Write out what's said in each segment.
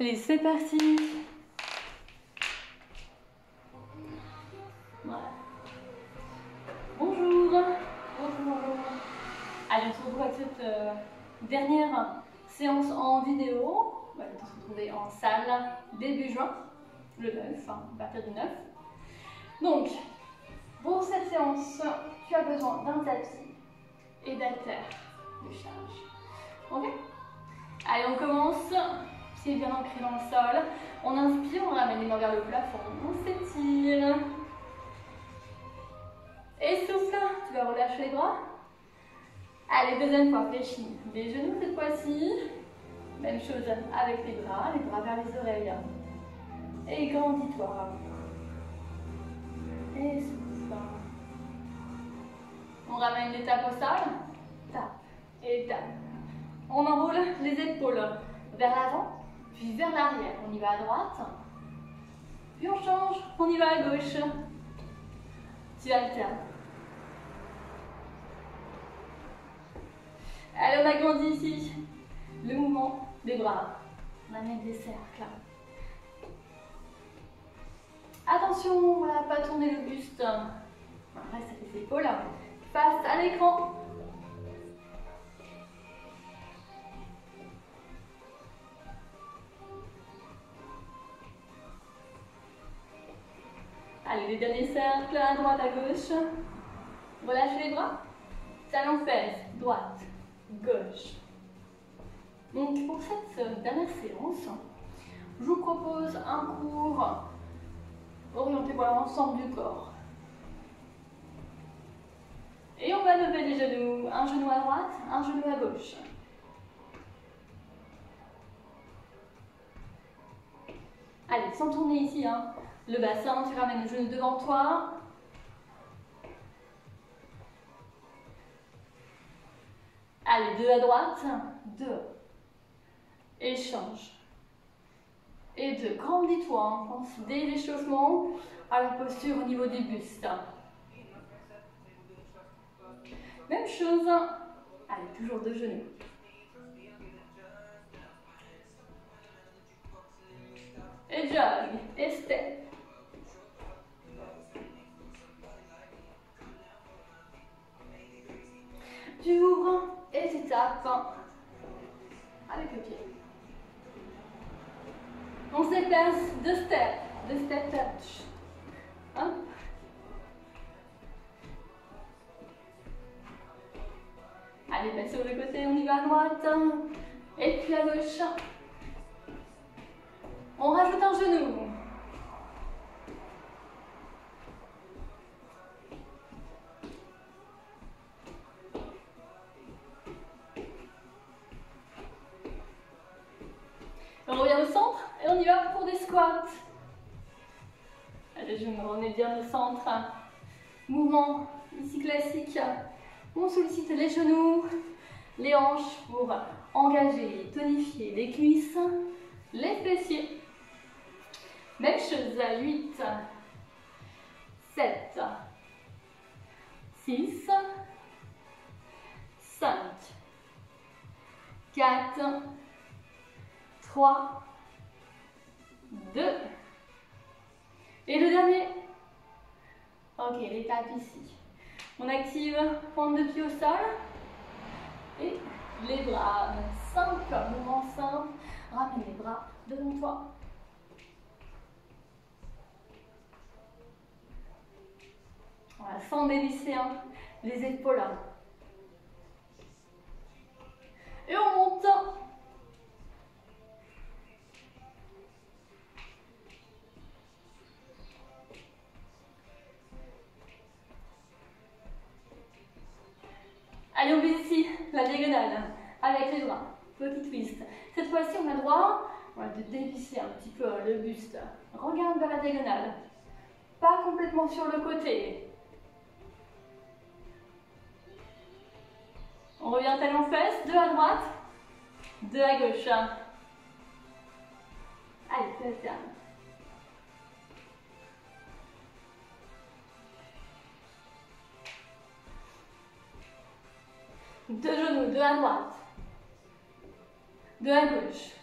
Allez, c'est parti. Voilà. Bonjour. Bonjour. Allez, on se retrouve avec cette dernière séance en vidéo. On va se retrouver en salle début juin, le 9, à partir du 9. Donc, pour cette séance, tu as besoin d'un tapis et d'haltères de charge. Ok? Allez, on commence. Pieds bien ancrés dans le sol. On inspire, on ramène les mains vers le plafond. On s'étire. Et souffle. Tu vas relâcher les bras. Allez, deuxième fois, fléchis les genoux cette fois-ci. Même chose avec les bras vers les oreilles. Et grandis-toi. Et souffle. On ramène les tapes au sol. Tape et tape. On enroule les épaules vers l'avant, puis vers l'arrière. On y va à droite. Puis on change, on y va à gauche. Tu alternes. Allez, on agrandit ici le mouvement des bras. On amène des cercles. Attention, voilà, pas tourner le buste. On reste avec les épaules face à l'écran. Allez, les derniers cercles, à droite, à gauche. Relâchez les bras. Talons fesses, droite, gauche. Donc pour cette dernière séance, je vous propose un cours orienté vers l'ensemble du corps. Et on va lever les genoux, un genou à droite, un genou à gauche. Allez, sans tourner ici, hein. Le bassin, tu ramènes le genou devant toi. Allez, 2 à droite, 2. Échange. Et 2. Grandis-toi, hein. Pense dès l'échauffement à la posture au niveau du buste. Même chose. Allez, toujours 2 genoux. Et jog, et step. Tu ouvres et tu tapes avec le pied. On se déplace 2 step touch. Hop. Allez, ben sur le côté, on y va à droite et puis à gauche. On rajoute un genou. On revient au centre et on y va pour des squats. Allez, je me remets bien au centre. Mouvement ici classique. On sollicite les genoux, les hanches pour engager et tonifier les cuisses, les fessiers. Même chose à 8, 7, 6, 5, 4, 3, 2. Et le dernier. Ok, les tapes ici. On active pointe de pied au sol. Et les bras. Simple, mouvement simple. Ramène les bras devant toi. Voilà, sans dévisser hein, les épaules. Et on monte. Allez, on vise ici la diagonale avec les bras. Petit twist. Cette fois-ci, on a le droit de dévisser un petit peu le buste. Regarde vers la diagonale. Pas complètement sur le côté. On revient talon fesses, 2 à droite, 2 à gauche. Allez, tu alternes. Deux genoux, 2 à droite, 2 à gauche.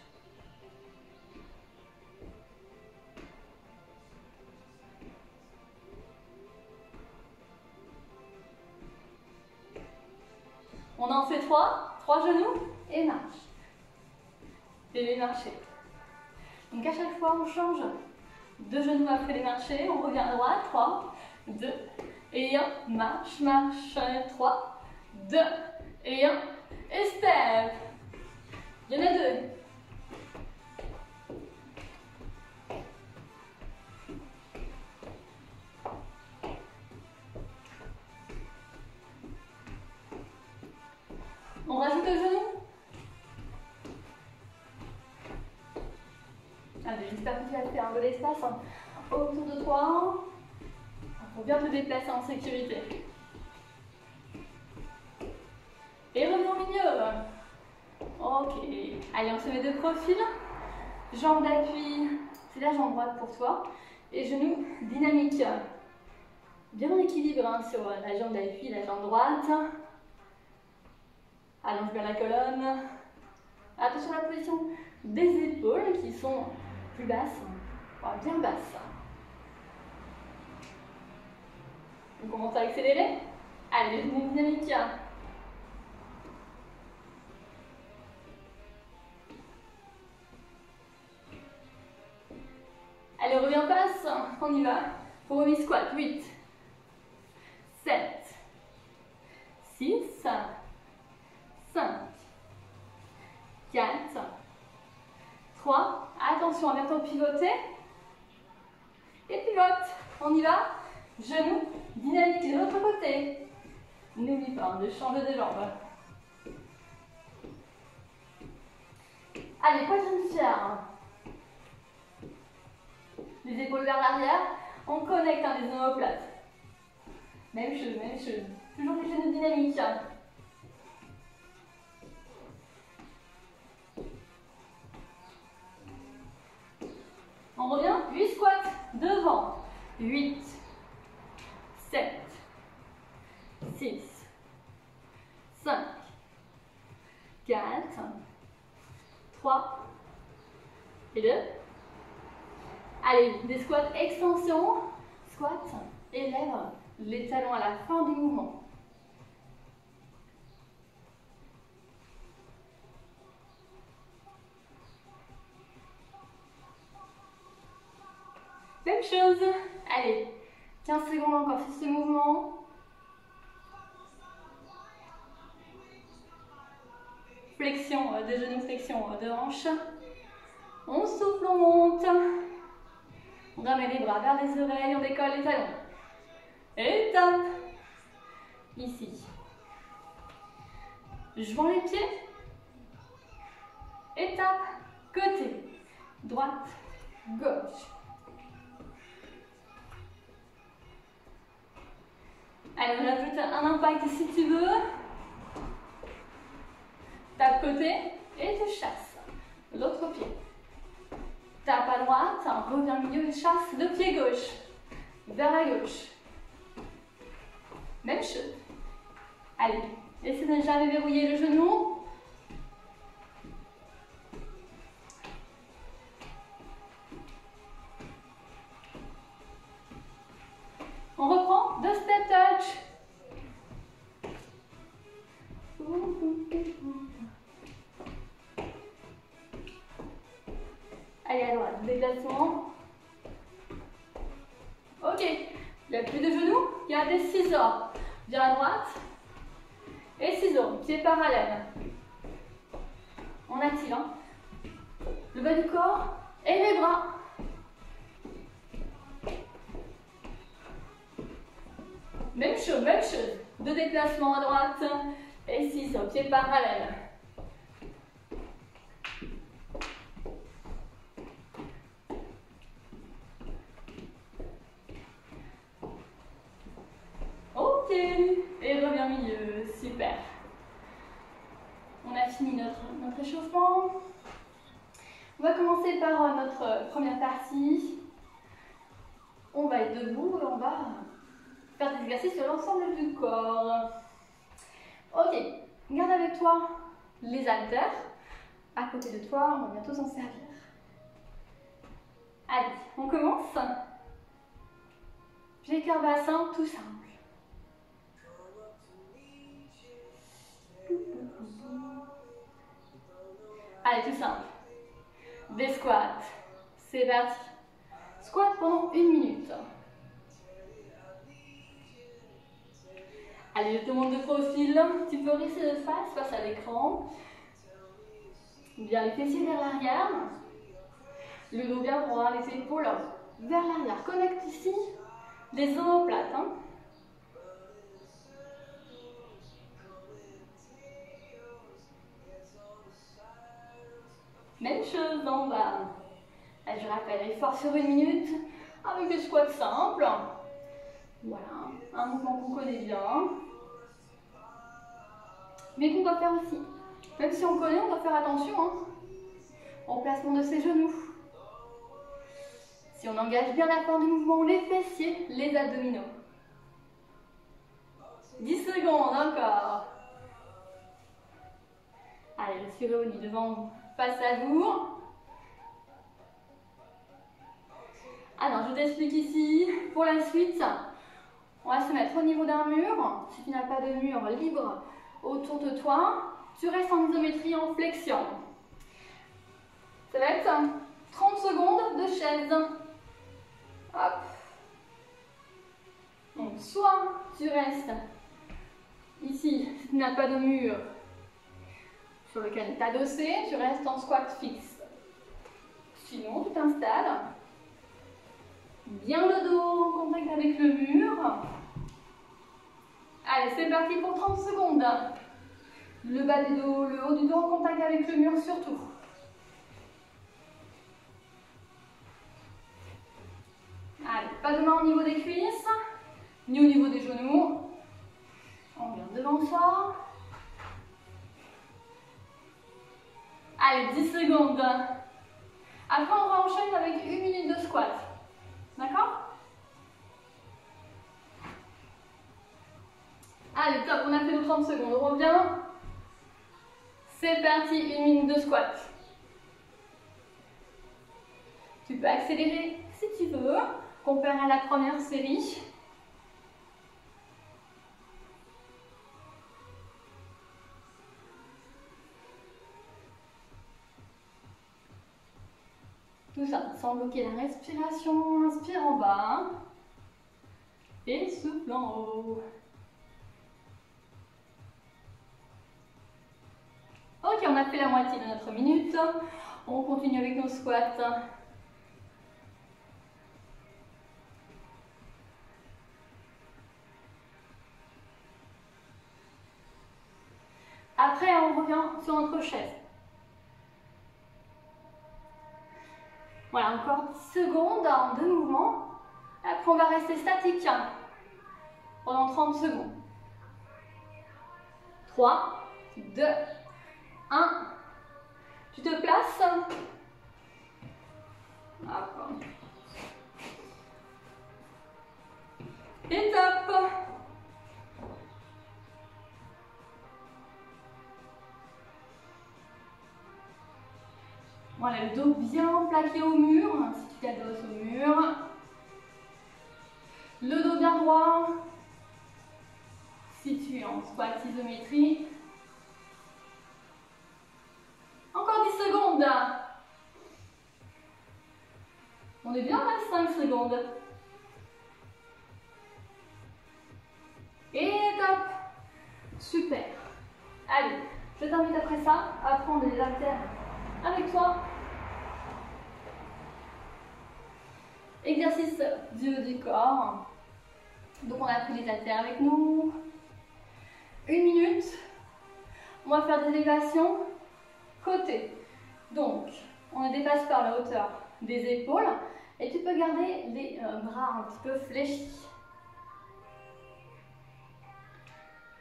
3 genoux et marche. Et marcher. Donc à chaque fois, on change. 2 genoux après les marchés, on revient à droite, 3, 2, et 1, marche, marche, 3, 2, et 1, et step. Il y en a 2. On rajoute le genou. Allez, j'espère que tu vas te faire un peu d'espace autour de toi pour bien te déplacer en sécurité. Et revenons au milieu. Ok. Allez, on se met de profil. Jambe d'appui, c'est la jambe droite pour toi. Et genoux dynamiques. Bien en équilibre hein, sur la jambe d'appui, la jambe droite. Allonge bien la colonne. Attention à la position des épaules qui sont plus basses, bien basses. On commence à accélérer. Allez, genoux dynamiques. Allez, reviens, passe. On y va. Pour remis squat. 8, 7, 6, 5, 4, 3. Attention à bientôt pivoter. Et pivote. On y va. Genoux dynamique de l'autre côté. N'oublie pas de changer de jambe. Allez, poitrine fière. Les épaules vers l'arrière. On connecte les omoplates. Même chose, même chose. Toujours les genoux dynamiques. On revient. 8 squats devant. 8, 7, 6, 5, 4, 3 et 2. Allez, des squats extension. Squat, élève les talons à la fin du mouvement. Même chose. Allez, 15 secondes encore sur ce mouvement. Flexion de genoux, flexion de hanche. On souffle, on monte. On ramène les bras vers les oreilles, on décolle les talons. Et tape. Ici. Joins les pieds. Et tape. Côté. Droite. Gauche. Allez, on ajoute un impact si tu veux. Tape côté et tu chasses. L'autre pied. Tape à droite, reviens au milieu et chasse le pied gauche. Vers la gauche. Même chose. Allez, essaie de ne jamais verrouiller le genou. On reprend 2 step touch. Allez, à droite, déplacement. Ok, il n'y a plus de genoux, il y a des ciseaux. Viens à droite. Et ciseaux, pieds parallèles. On active le bas du corps et les bras. Même chose, même chose. 2 déplacements à droite et ciseaux, pieds parallèles. Ok, et reviens au milieu, super. On a fini notre échauffement. On va commencer par notre première partie. On va être debout et on va faire des exercices sur l'ensemble du corps. Ok, garde avec toi les haltères. À côté de toi, on va bientôt s'en servir. Allez, on commence. Pied cœur bassin, tout simple. Allez, tout simple. Des squats. C'est parti. Squat pendant 1 minute. Allez, je te montre de profil. Tu peux rester de face à l'écran. Bien les fessiers vers l'arrière. Le dos bien droit, les épaules vers l'arrière. Connecte ici les omoplates. Même chose en bas. Là, je rappelle, effort sur 1 minute avec des squats simples. Voilà, un mouvement qu'on connaît bien. Mais qu'on doit faire aussi. Même si on connaît, on doit faire attention au placement de ses genoux. Si on engage bien la fin du mouvement, les fessiers, les abdominaux. 10 secondes encore. Allez, respirez au lit devant vous. Face à vous. Alors, je t'explique ici. Pour la suite, on va se mettre au niveau d'un mur. Si tu n'as pas de mur libre autour de toi, tu restes en isométrie en flexion. Ça va être 30 secondes de chaise. Hop. Donc, soit tu restes ici, si tu n'as pas de mur sur lequel t'adosser, tu restes en squat fixe. Sinon, tu t'installes. Bien le dos en contact avec le mur. Allez, c'est parti pour 30 secondes. Le bas du dos, le haut du dos en contact avec le mur surtout. Allez, pas de main au niveau des cuisses, ni au niveau des genoux. On vient devant soi. Allez, 10 secondes. Après, on va enchaîner avec 1 minute de squat. D'accord? Allez, top, on a fait nos 30 secondes. On revient. C'est parti, 1 minute de squat. Tu peux accélérer si tu veux, comparé à la première série. Tout ça sans bloquer la respiration. Inspire en bas. Et souffle en haut. Ok, on a fait la moitié de notre minute. On continue avec nos squats. Après, on revient sur notre chaise. Voilà, encore 10 secondes de mouvement. Après, on va rester statique pendant 30 secondes. 3, 2, 1. Tu te places. Hop. Et top. Voilà, le dos bien plaqué au mur, si tu t'adosses au mur. Le dos bien droit. Si tu es en squat isométrie. Encore 10 secondes. On est bien à 5 secondes. Et top. Super. Allez, je t'invite après ça à prendre les haltères avec toi. Exercice du haut du corps. Donc on a pris les haltères avec nous. 1 minute. On va faire des élévations côté. Donc, on ne dépasse pas la hauteur des épaules. Et tu peux garder les bras un petit peu fléchis.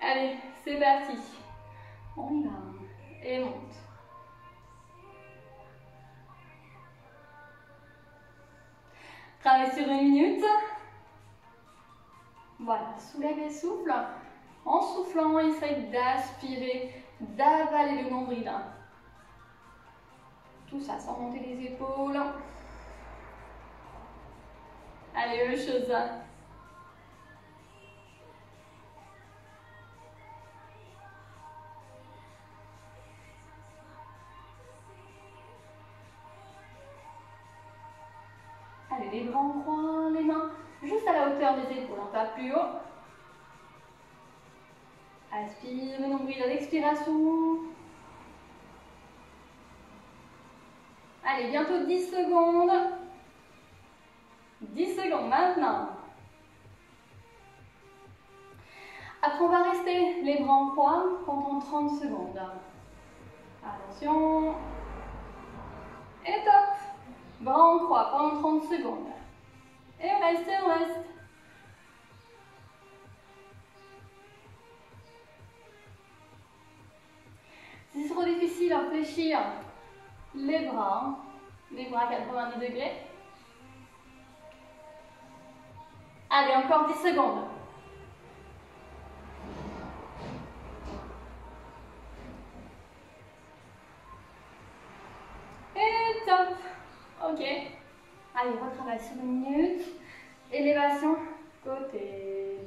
Allez, c'est parti. On y va. Et monte. Travaille sur 1 minute. Voilà, soulève et souffle. En soufflant, essaye d'aspirer, d'avaler le nombril. Tout ça sans monter les épaules. Allez, même chose. cercle et les bras en croix, les mains juste à la hauteur des épaules, pas plus haut. Aspire le nombril à l'expiration. Allez, bientôt 10 secondes. 10 secondes maintenant. Après, on va rester les bras en croix pendant 30 secondes. Attention. Et top. Bras en croix pendant 30 secondes. Et on reste, et on reste. Si c'est trop difficile, fléchir les bras à 90 degrés. Allez, encore 10 secondes. Et top. Ok. Allez, retravaille sur 1 minute. Élévation, côté.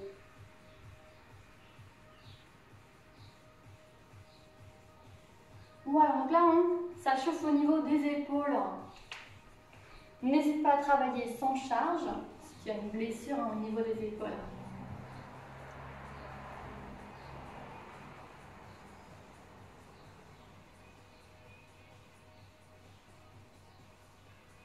Voilà, donc là, ça chauffe au niveau des épaules. N'hésite pas à travailler sans charge si tu as une blessure au niveau des épaules.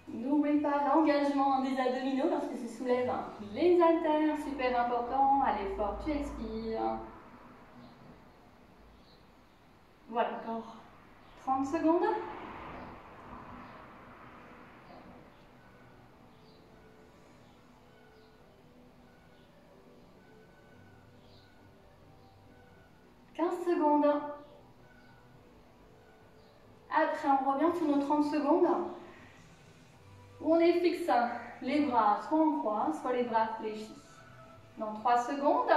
N'oublie pas l'engagement des abdominaux lorsque tu soulèves les haltères, super important. Allez fort, tu expires. Voilà, encore 30 secondes. Secondes. Après, on revient sur nos 30 secondes où on est fixe les bras soit en croix, soit les bras fléchis. Dans 3 secondes.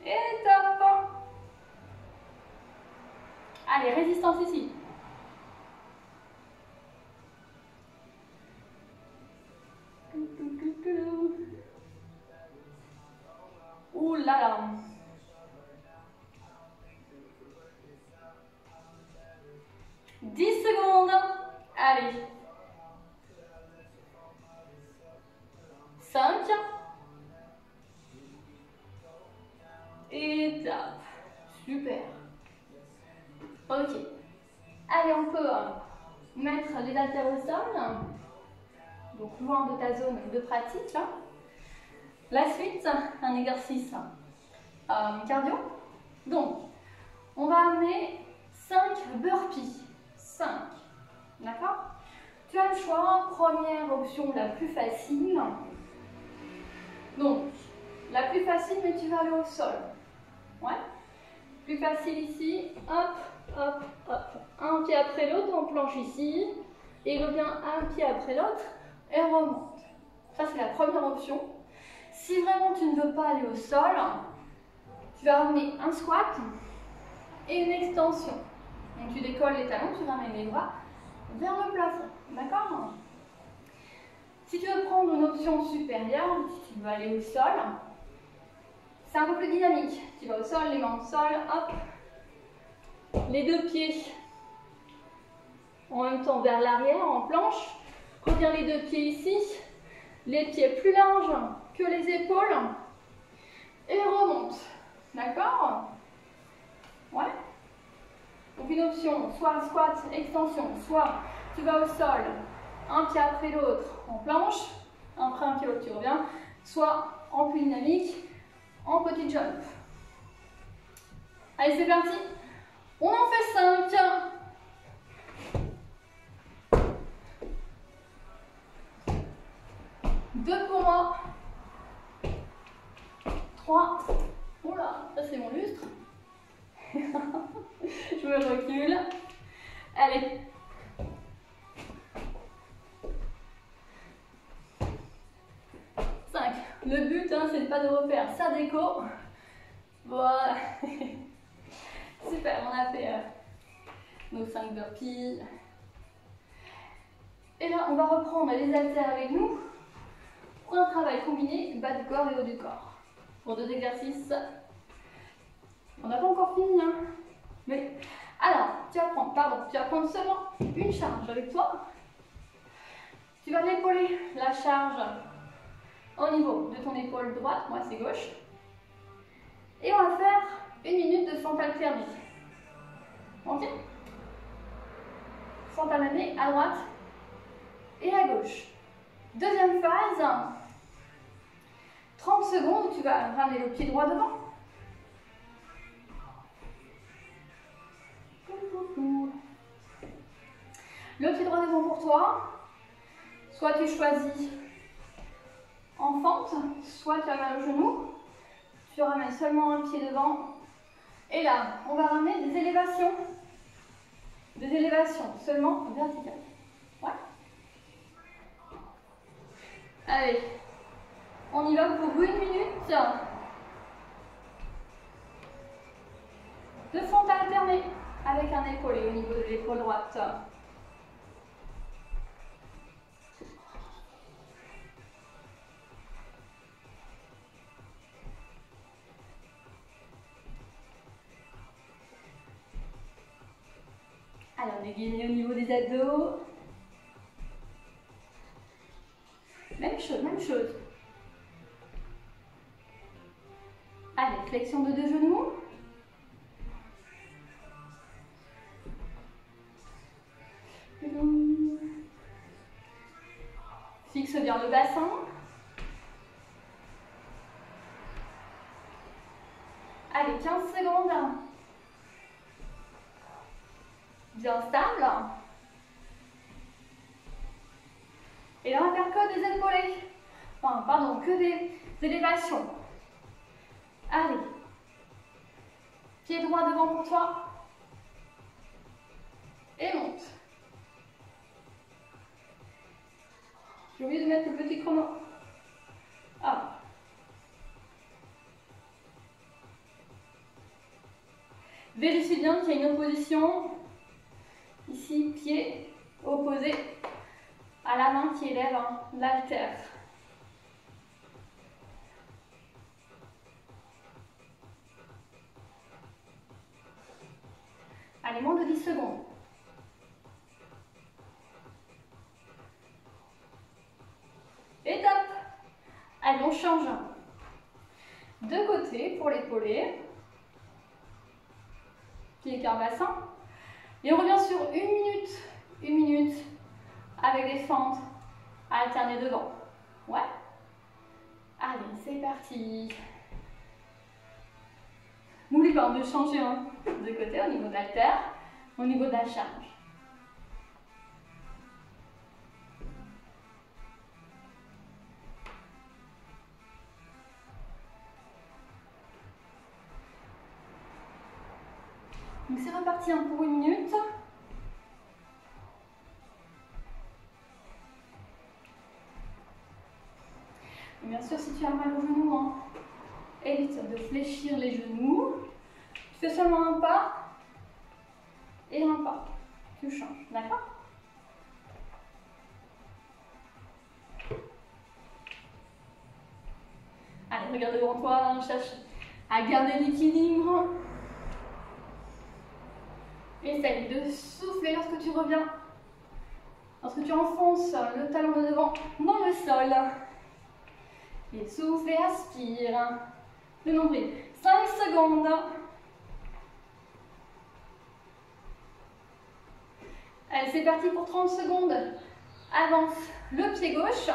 Et top. Allez, résistance ici. Ouh là là. Secondes. Allez. 5. Et top. Super. Ok. Allez, on peut mettre les haltères au sol. Donc loin de ta zone de pratique. Là. La suite, un exercice cardio. Donc, on va amener 5 burpees. 5. D'accord? Tu as le choix. Première option, la plus facile. Donc, la plus facile, mais tu vas aller au sol. Ouais? Plus facile ici. Hop, hop, hop. Un pied après l'autre, on planche ici. Et revient un pied après l'autre et remonte. Ça, c'est la première option. Si vraiment tu ne veux pas aller au sol, tu vas ramener un squat et une extension. Donc tu décolles les talons, tu ramènes les bras vers le plafond. D'accord? Si tu veux prendre une option supérieure, si tu veux aller au sol, c'est un peu plus dynamique. Tu vas au sol, les mains au sol, hop. Les 2 pieds en même temps vers l'arrière, en planche. Reviens les 2 pieds ici. Les pieds plus larges que les épaules. Et remonte. D'accord? Ouais. Donc une option, soit squat, extension, soit tu vas au sol, un pied après l'autre en planche, après un pied l'autre tu reviens, soit en plus dynamique, en petit jump. Allez, c'est parti. On en fait 5. Deux pour moi. 3. Oula, ça c'est mon lustre. Je me recule. Allez. 5. Le but, c'est pas de refaire sa déco. Voilà. Super, on a fait nos 5 burpees. Et là, on va reprendre les haltères avec nous pour un travail combiné bas du corps et haut du corps. Pour 2 exercices. On n'a pas encore fini, hein. Mais alors, tu vas prendre seulement une charge avec toi. Tu vas épauler la charge au niveau de ton épaule droite, moi c'est gauche. Et on va faire 1 minute de fente alternée. Ok? Fente alternée à droite et à gauche. Deuxième phase, 30 secondes où tu vas ramener le pied droit devant. Le pied droit devant pour toi. Soit tu choisis en fente, soit tu as mal au genou. Tu ramènes seulement un pied devant. Et là, on va ramener des élévations. Des élévations seulement verticales. Ouais. Allez, on y va pour 1 minute de fente alternée avec un épaulé au niveau de l'épaule droite. Allez, on est gainé au niveau des abdos. Même chose, même chose. Allez, flexion de 2 genoux. Fixe bien le bassin. Allez, 15 secondes. Bien stable. Et là, on va faire que des épaulés. Enfin, pardon, que des élévations. Allez. Pied droit devant pour toi. Et monte. J'ai oublié de mettre le petit chrono. Ah. Vérifie bien qu'il y a une opposition. Ici, pied opposé à la main qui élève l'haltère. Allez, moins de 10 secondes. Et top. Allez, on change. De côté pour l'épauler. Pied cœur bassin. Et on revient sur 1 minute. 1 minute avec des fentes alternées devant. Ouais. Allez, c'est parti. N'oublie pas de changer de côté au niveau de l'haltère, au niveau de la charge. Donc c'est reparti pour 1 minute. Et bien sûr, si tu as mal au genou, évite de fléchir les genoux. Tu fais seulement un pas et un pas. Tu changes, d'accord? Allez, regarde devant toi, cherche à garder l'équilibre. Essaye de souffler lorsque tu reviens. Lorsque tu enfonces le talon de devant dans le sol. Et souffle et aspire. Le nombril. 5 secondes. Allez, c'est parti pour 30 secondes. Avance le pied gauche.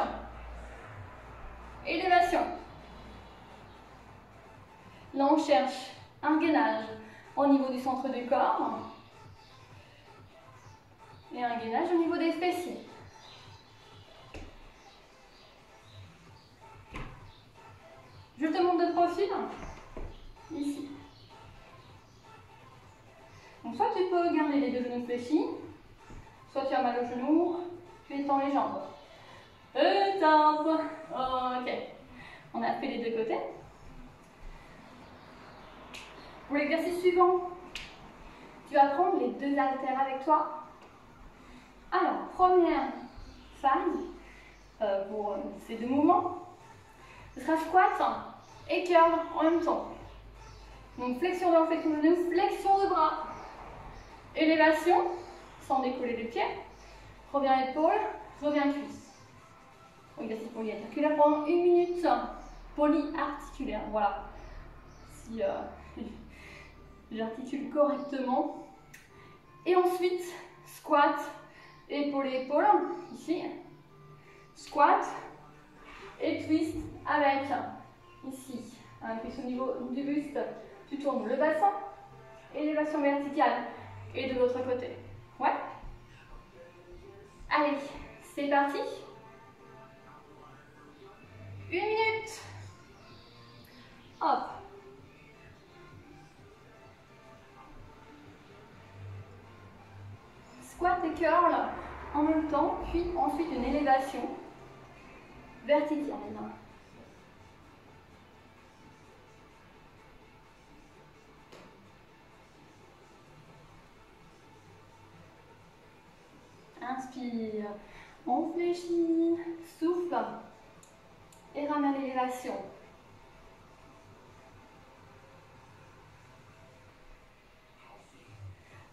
Élévation. Là, on cherche un gainage au niveau du centre du corps. Et un gainage au niveau des fessiers. Je te montre de profil, ici. Donc soit tu peux garder les 2 genoux fléchis, soit tu as mal au genou, tu étends les jambes. Top. Ok. On a fait les 2 côtés. Pour l'exercice suivant, tu vas prendre les 2 haltères avec toi. Alors, première phase pour ces 2 mouvements, ce sera squat et curl en même temps. Donc flexion de flexion de genoux, flexion de bras. Élévation, sans décoller les pieds. Reviens épaule, reviens cuisse. exercice polyarticulaire pendant 1 minute. Polyarticulaire, voilà. Si j'articule correctement. Et ensuite, squat, épaule et épaule, ici. Squat et twist avec, ici, un twist au niveau du buste. Tu tournes le bassin, élévation verticale. Et de l'autre côté. Ouais. Allez, c'est parti. 1 minute. Hop. Squat et curl en même temps, puis ensuite une élévation verticale. Inspire, on fléchit, souffle et ramène l'élévation.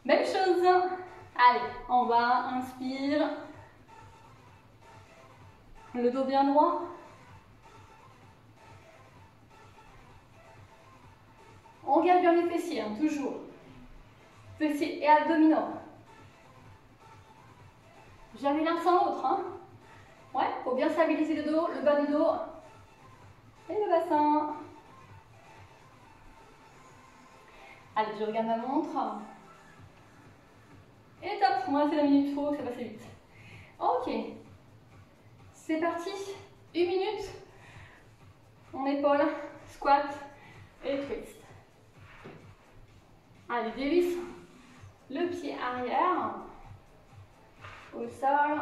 Même chose. Allez, on va, inspire. Le dos bien droit. On garde bien les fessiers, hein, toujours. Fessiers et abdominaux. Jamais l'un sans l'autre. Hein. Ouais, faut bien stabiliser le dos, le bas du dos et le bassin. Allez, je regarde ma montre. Et top, on a fait la minute, faut que ça passe vite. Ok, c'est parti. 1 minute. On épaule, squat et twist. Allez, dévisse le pied arrière au sol.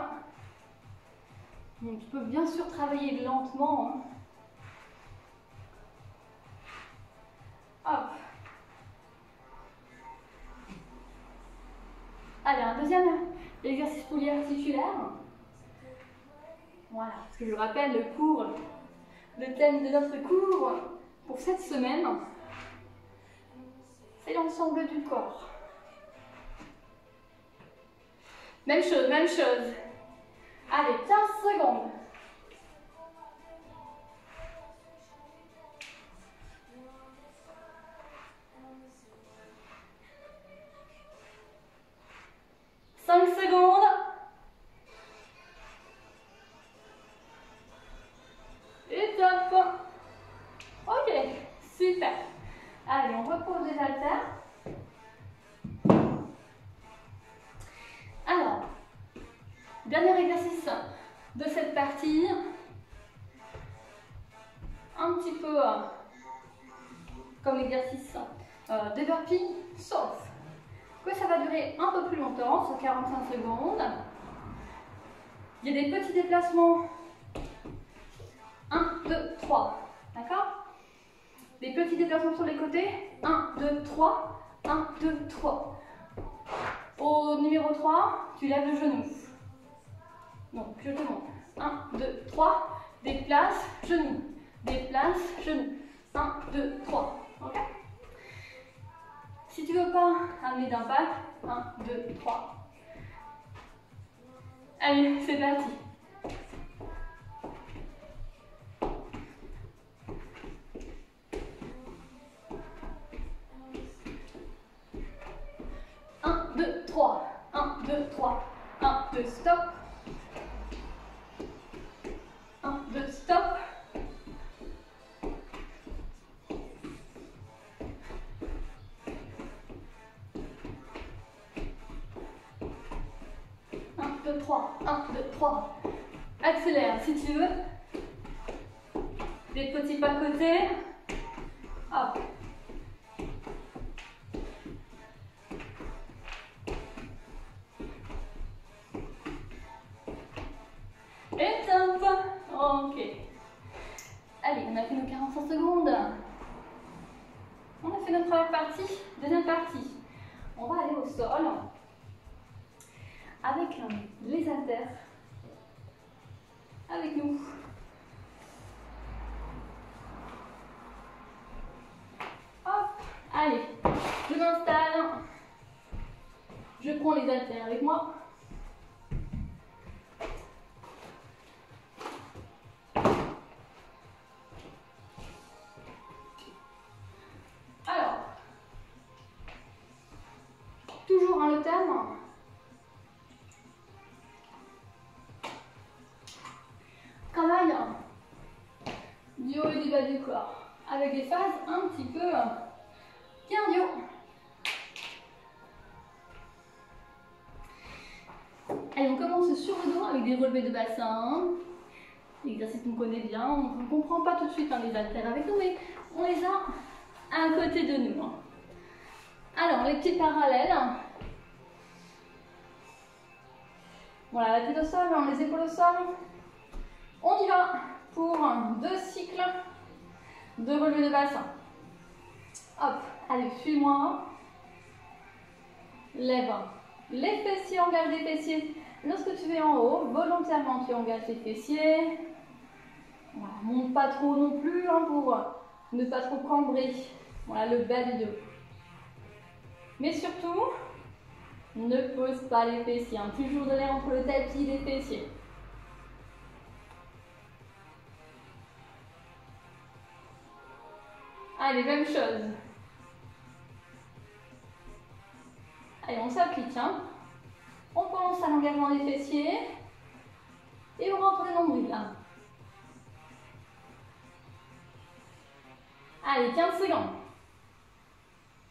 Donc, tu peux bien sûr travailler lentement. Hein. Hop. Allez, un deuxième exercice polyarticulaire. Voilà, parce que je vous rappelle le thème de notre cours pour cette semaine, c'est l'ensemble du corps. Même chose, même chose. Allez, 15 secondes. Et top. Ok, super. Allez, on repose les haltères. Alors, dernier exercice de cette partie. Un petit peu comme l'exercice de burpee, sauf que ça va durer un peu plus longtemps, sur 45 secondes. Il y a des petits déplacements. 1, 2, 3. D'accord? Des petits déplacements sur les côtés. 1, 2, 3. 1, 2, 3. Au numéro 3, tu lèves le genou. Donc, je te montre. 1, 2, 3. Déplace, genou. Déplace, genou. 1, 2, 3. Ok? Si tu ne veux pas amener d'impact, 1, 2, 3. Allez, c'est parti. Un, deux, trois. 1, 2, 3. 1, 2, stop. 1, 2, stop. 1, 2, 3. 1, 2, 3. Accélère si tu veux. Des petits pas côté. Hop. Et top. Ok. Allez, on a fait nos 45 secondes. On a fait notre première partie. Deuxième partie. On va aller au sol avec les haltères avec nous. Hop. Allez, je m'installe. Je prends les haltères avec moi. du haut et du bas du corps, avec des phases un petit peu cardio. Allez, on commence sur le dos avec des relevés de bassin. L'exercice qu'on connaît bien, on ne comprend pas tout de suite les haltères avec nous, mais on les a à côté de nous. Alors, les pieds parallèles. Voilà, la tête au sol, les épaules au sol. On y va pour 2 cycles de relevés de bassin. Hop, allez, suis-moi. Lève les fessiers, engage les fessiers. Lorsque tu es en haut, volontairement, tu engages les fessiers. Voilà, monte pas trop non plus pour ne pas trop cambrer. Voilà, le bas du dos. Mais surtout, ne pose pas les fessiers. Toujours de l'air entre le tapis et les fessiers. Allez, même chose. Allez, on s'applique. On pense à l'engagement des fessiers. Et on rentre le nombril. Allez, 15 secondes.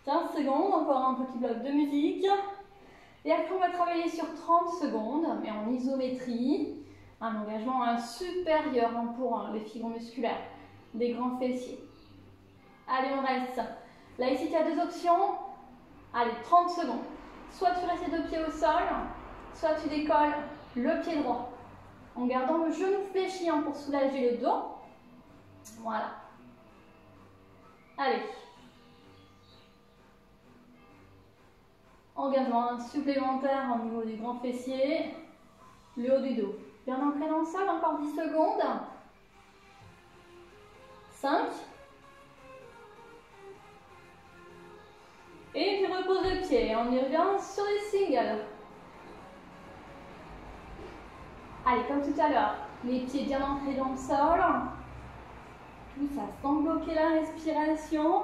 15 secondes, encore un petit bloc de musique. Et après, on va travailler sur 30 secondes, mais en isométrie. Un engagement supérieur pour les fibres musculaires des grands fessiers. Allez, on reste. Là, ici, tu as 2 options. Allez, 30 secondes. Soit tu restes les 2 pieds au sol, soit tu décolles le pied droit. En gardant le genou fléchi pour soulager le dos. Voilà. Allez. Engagement supplémentaire au niveau du grand fessier, le haut du dos. Bien ancré dans le sol, encore 10 secondes. 5. Et puis repose le pied. On y revient sur les singles. Allez, comme tout à l'heure, les pieds bien ancrés dans le sol. Tout ça sans bloquer la respiration.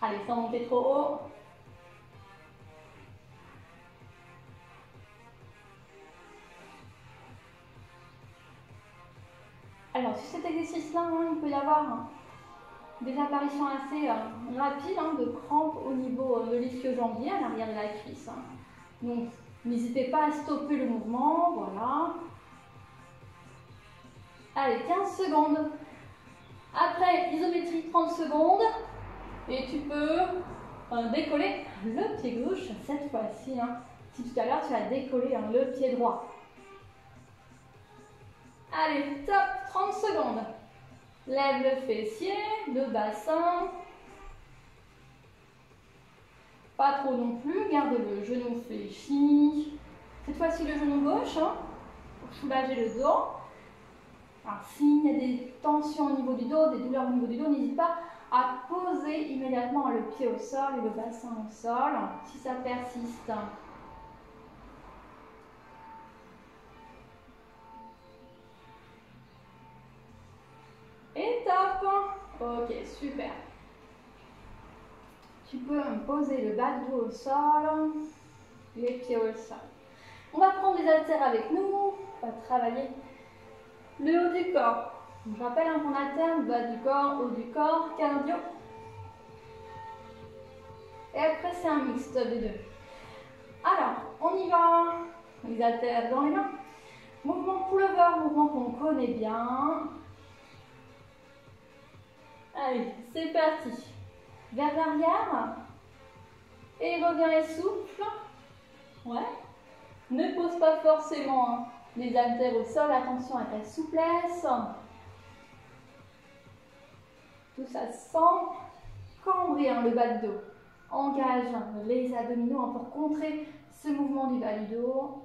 Allez, sans monter trop haut. Alors, sur cet exercice-là, il peut y avoir des apparitions assez rapides de crampes au niveau de l'ischio-jambier, à l'arrière de la cuisse. Donc, n'hésitez pas à stopper le mouvement, voilà. Allez, 15 secondes. Après, isométrie, 30 secondes. Et tu peux décoller le pied gauche cette fois-ci. Si tout à l'heure, tu as décollé le pied droit. Allez, top, 30 secondes. Lève le fessier, le bassin. Pas trop non plus, garde le genou fléchi. Cette fois-ci, le genou gauche pour soulager le dos. Alors, s'il y a des tensions au niveau du dos, des douleurs au niveau du dos, n'hésite pas à poser immédiatement le pied au sol et le bassin au sol, si ça persiste. Et top. Ok, super. Tu peux poser le bas du dos au sol, les pieds au sol. On va prendre les haltères avec nous, on va travailler le haut du corps. Je rappelle qu'on alterne bas du corps, haut du corps, cardio. Et après, c'est un mixte des deux. Alors, on y va. Les haltères dans les mains. Mouvement pullover, mouvement qu'on connaît bien. Allez, c'est parti. Vers l'arrière. Et reviens les souffles. Ouais. Ne pose pas forcément les haltères au sol. Attention à ta souplesse. Tout ça sans cambrer le bas de dos. Engage les abdominaux pour contrer ce mouvement du bas du dos.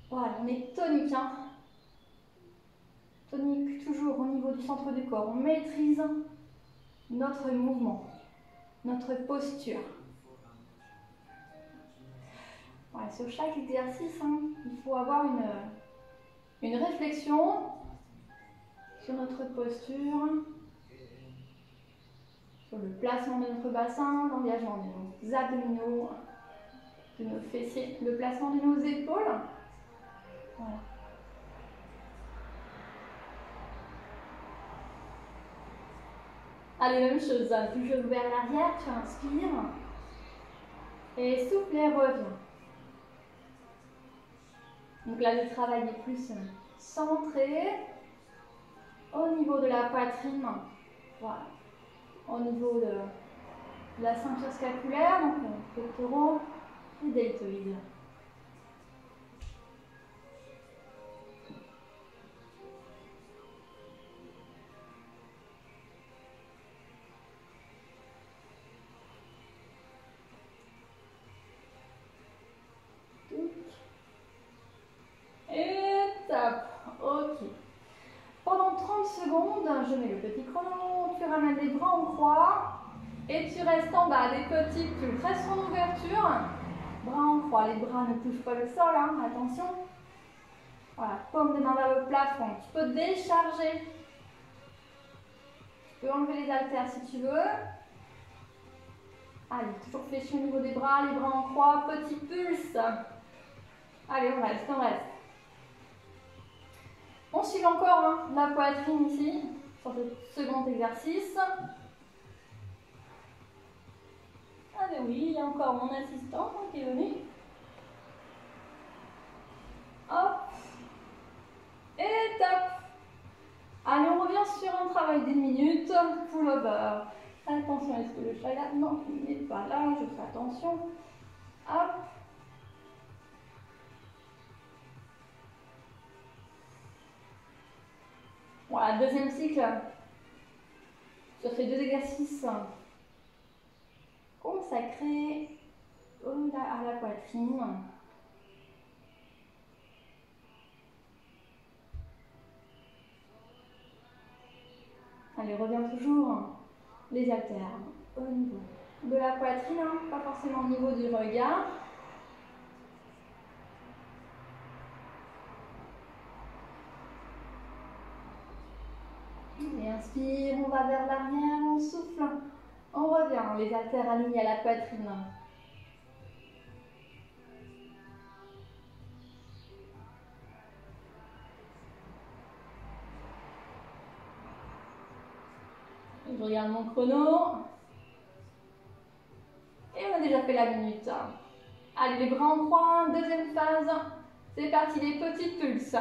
Voilà, on est tonique. Tonique toujours au niveau du centre du corps. On maîtrise notre mouvement, notre posture. Voilà, sur chaque exercice, il faut avoir une réflexion sur notre posture. sur le placement de notre bassin, l'engagement de nos abdominaux, de nos fessiers, le placement de nos épaules. Voilà. Allez, même chose, toujours vers l'arrière, tu inspires. Et souffle et reviens. Donc là, le travail est plus centré au niveau de la poitrine. Voilà. Au niveau de la ceinture scapulaire, donc pectoraux et deltoïdes. Et top. Ok. Pendant 30 secondes, je mets le petit chrono, tu ramènes les bras en croix et tu restes en bas des petits pulls. Reste en ouverture, bras en croix, les bras ne touchent pas le sol, hein, attention. Voilà, paume des mains vers le plafond. Tu peux décharger. Tu peux enlever les haltères si tu veux. Allez, toujours fléchi au niveau des bras, les bras en croix, petit pulse. Allez, on reste, on reste. On suit encore hein, la poitrine ici, sur ce second exercice. Allez, oui, il y a encore mon assistant qui est venu. Hop. Et top. Allez, on revient sur un travail d'1 minute. Pull over. Attention, est-ce que le chat est là? Non, il n'est pas là, je fais attention. Hop. Voilà, deuxième cycle sur ces 2 exercices consacrés à la poitrine. Allez, reviens toujours les haltères au niveau de la poitrine, hein, pas forcément au niveau du regard. Et inspire, on va vers l'arrière, on souffle, on revient, les haltères alignés à la poitrine. Je regarde mon chrono. Et on a déjà fait la minute. Allez, les bras en croix, deuxième phase. C'est parti, les petits pulses.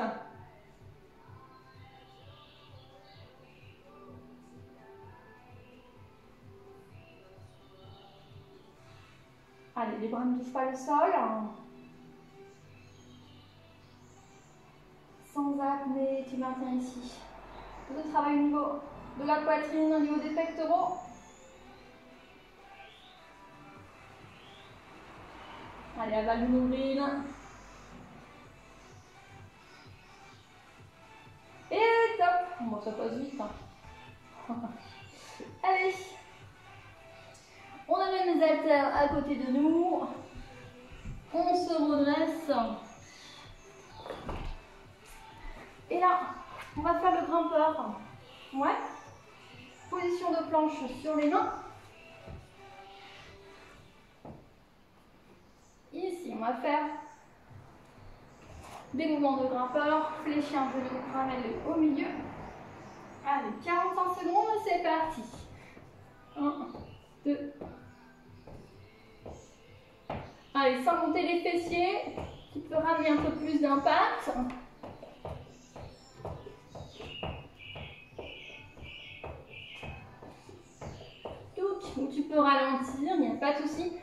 Allez, les bras ne touchent pas le sol. Sans apnée, tu maintiens ici. Le travail au niveau de la poitrine, au niveau des pectoraux. Allez, avale le nombril. Et top. Bon, ça passe vite. Hein. Allez. On amène les haltères à côté de nous. On se redresse. Et là, on va faire le grimpeur. Ouais. Position de planche sur les mains. Ici, on va faire des mouvements de grimpeur. Fléchir un genou, ramène-le au milieu. Allez, 45 secondes, c'est parti. 1, 2. Allez, sans monter les fessiers, tu peux ramener un peu plus d'impact. Donc tu peux ralentir, il n'y a pas de souci.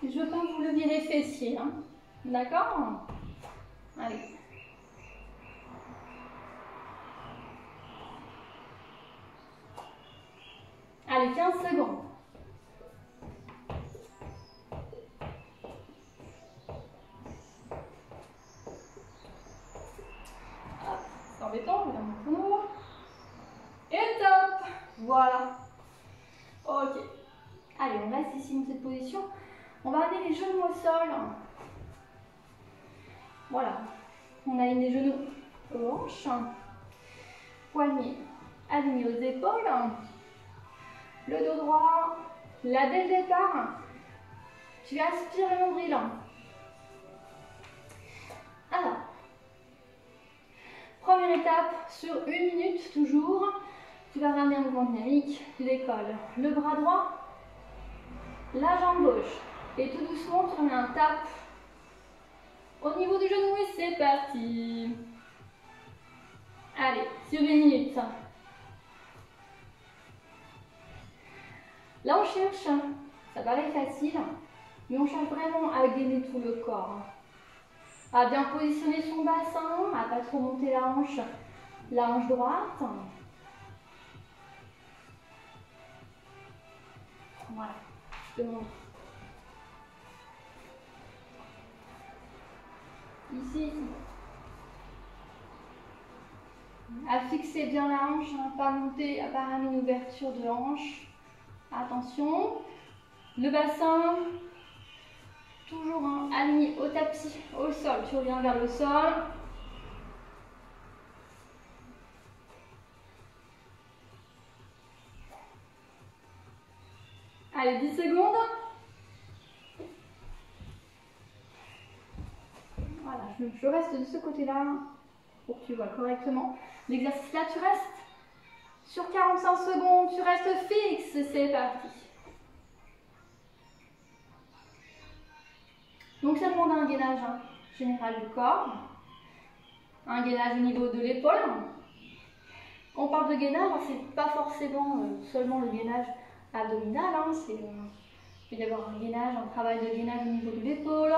Je ne veux pas que vous leviez les fessiers. Hein. D'accord? Allez. Allez, 15 secondes. C'est embêtant, je vais mon chrono. Et top! Voilà. Ok. Allez, on reste ici dans cette position. On va amener les genoux au sol. Voilà. On aligne les genoux aux hanches. Poignets alignés aux épaules. le dos droit. Là, dès le départ, tu aspires le nombril. Alors, première étape, sur 1 minute toujours, tu vas ramener un mouvement dynamique, tu décolles le bras droit, la jambe gauche. Et tout doucement, tu remets un tap au niveau du genou et c'est parti. Allez, sur 1 minute. Là, on cherche, ça paraît facile, mais on cherche vraiment à gainer tout le corps. À bien positionner son bassin, à pas trop monter la hanche droite. Voilà, je te montre. Ici. À fixer bien la hanche, pas monter, à pas ramener une ouverture de hanche. Attention, le bassin, toujours aligné au tapis, au sol. Tu reviens vers le sol. Allez, 10 secondes. Voilà, je reste de ce côté-là pour que tu vois correctement l'exercice. Là, tu restes sur 45 secondes, tu restes fixe, c'est parti. Donc ça demande un gainage général du corps, un gainage au niveau de l'épaule. Quand on parle de gainage, c'est pas forcément seulement le gainage abdominal, il peut y avoir un gainage, un travail de gainage au niveau de l'épaule,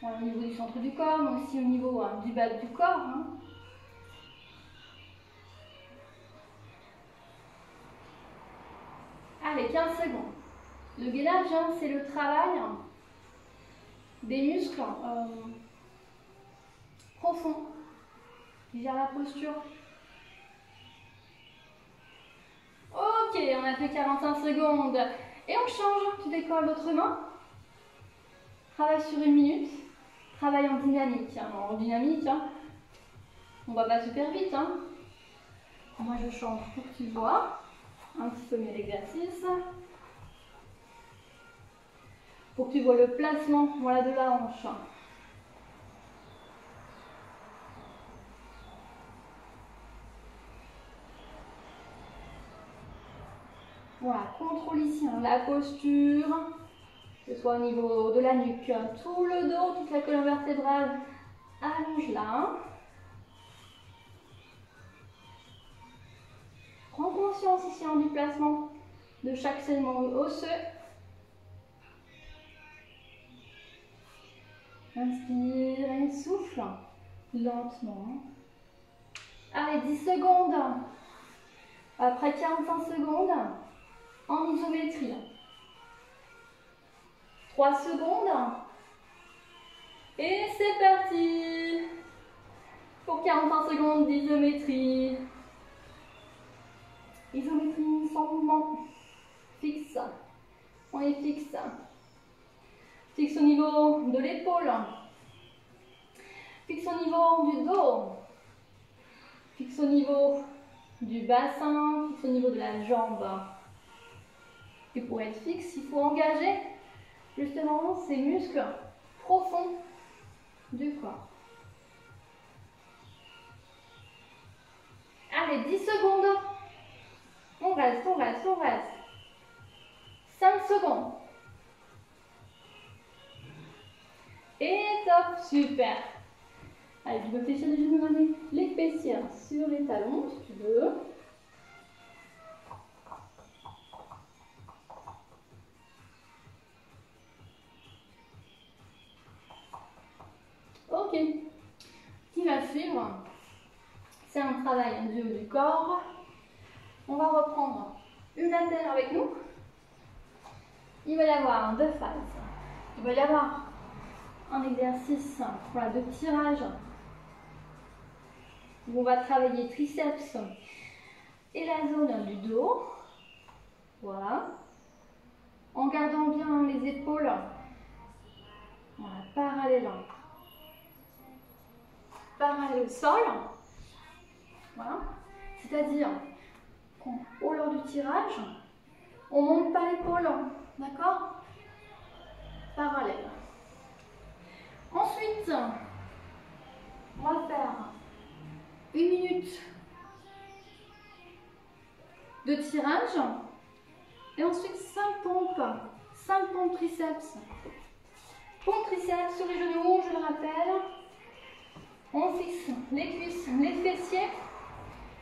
au niveau du centre du corps, mais aussi au niveau du bas du corps. Allez, 15 secondes. Le gainage, c'est le travail des muscles profonds qui gèrent la posture. Ok, on a fait 45 secondes. Et on change. Tu décolles l'autre main. Travaille sur 1 minute. Travaille en dynamique. En dynamique, on va pas super vite. Moi, je change pour que tu vois un petit peu mieux l'exercice. Pour que tu vois le placement de la hanche. Voilà, contrôle ici la posture, que ce soit au niveau de la nuque, tout le dos, toute la colonne vertébrale, allonge là. Prends conscience ici du placement de chaque segment osseux. Inspire et souffle lentement. Allez, 10 secondes. Après 45 secondes, en isométrie. 3 secondes. Et c'est parti pour 45 secondes d'isométrie. Isométrie sans mouvement. Fixe. On est fixe. Fixe au niveau de l'épaule. Fixe au niveau du dos. Fixe au niveau du bassin. Fixe au niveau de la jambe. Et pour être fixe, il faut engager justement ces muscles profonds du corps. Allez, 10 secondes. On reste, on reste, on reste. 5 secondes. Et top, super. Allez, tu peux fléchir les genoux, donner les fessiers sur les talons si tu veux. Ok. Ce qui va suivre, c'est un travail du haut du corps. On va reprendre une haltère avec nous. Il va y avoir 2 phases. Il va y avoir un exercice de tirage où on va travailler triceps et la zone du dos. Voilà. En gardant bien les épaules parallèles au sol. Voilà. C'est-à-dire prend haut lors du tirage. On ne monte pas l'épaule, d'accord? Parallèle. Ensuite, on va faire 1 minute de tirage. Et ensuite 5 pompes. 5 pompes triceps. Pompes triceps sur les genoux, je le rappelle. On fixe les cuisses, les fessiers.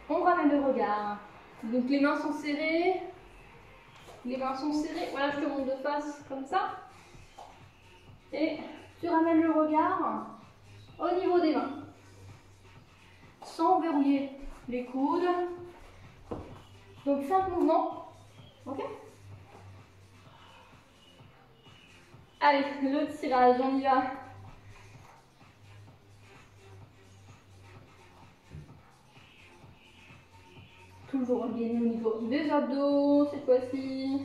On ramène le regard. Donc les mains sont serrées. Les mains sont serrées. Voilà, je te montre de face comme ça. Et tu ramènes le regard au niveau des mains. Sans verrouiller les coudes. Donc 5 mouvements. Ok? Allez, le tirage, on y va. Toujours bien au niveau des abdos cette fois-ci.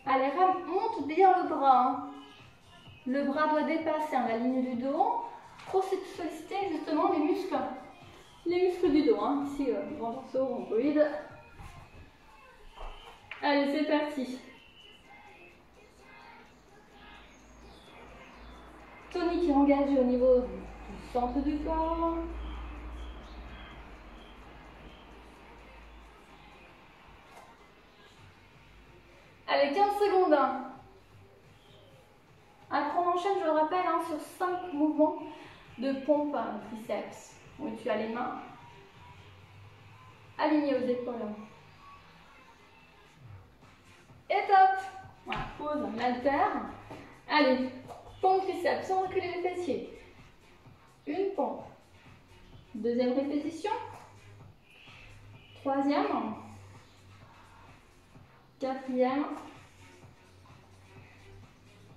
Allez, monte bien le bras. Hein. Le bras doit dépasser la ligne du dos pour solliciter justement les muscles du dos. Hein. Ici, grand morceau, rhomboïde. Allez, c'est parti. Tonique est engagé au niveau du centre du corps. Allez, 15 secondes. Après, on enchaîne, je le rappelle, hein, sur 5 mouvements de pompe triceps, où tu as les mains alignées aux épaules. Et top. Voilà, pose, l'haltère. Allez, pompe triceps, sans reculer les fessiers. Une pompe. Deuxième répétition. Troisième. Quatrième.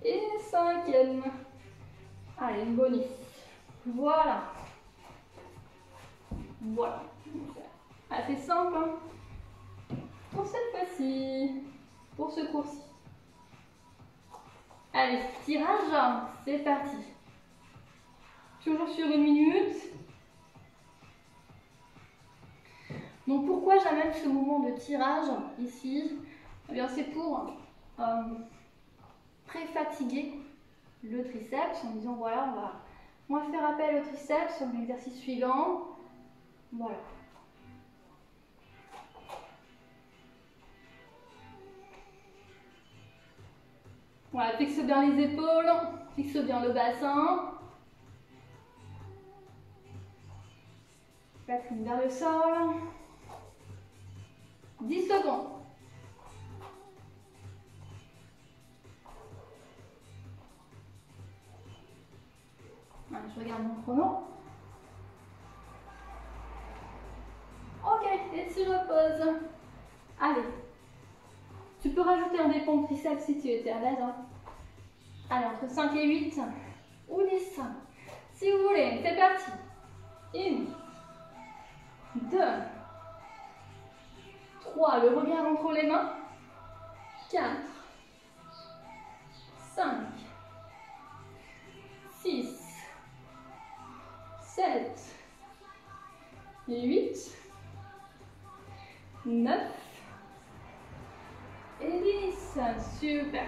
Et cinquième. Allez, une bonus. Voilà. Voilà. Assez simple. Hein, pour cette fois-ci. Pour ce cours-ci. Allez, tirage. C'est parti. Toujours sur 1 minute. Donc pourquoi j'amène ce mouvement de tirage ici? Eh bien c'est pour pré-fatiguer le triceps en disant voilà, on va faire appel au triceps sur l'exercice suivant. Voilà. Voilà, fixe bien les épaules, fixe bien le bassin. Poitrine vers le sol. 10 secondes. Voilà, je regarde mon chrono. Ok, et tu reposes. Allez. Tu peux rajouter un des pompes triceps si tu étais à l'aise. Hein. Allez, entre 5 et 8 ou 10. Si vous voulez, c'est parti. 1, 2, 3, le regard entre les mains. 4, 5, 6, 7, 8, 9 et 10. Super.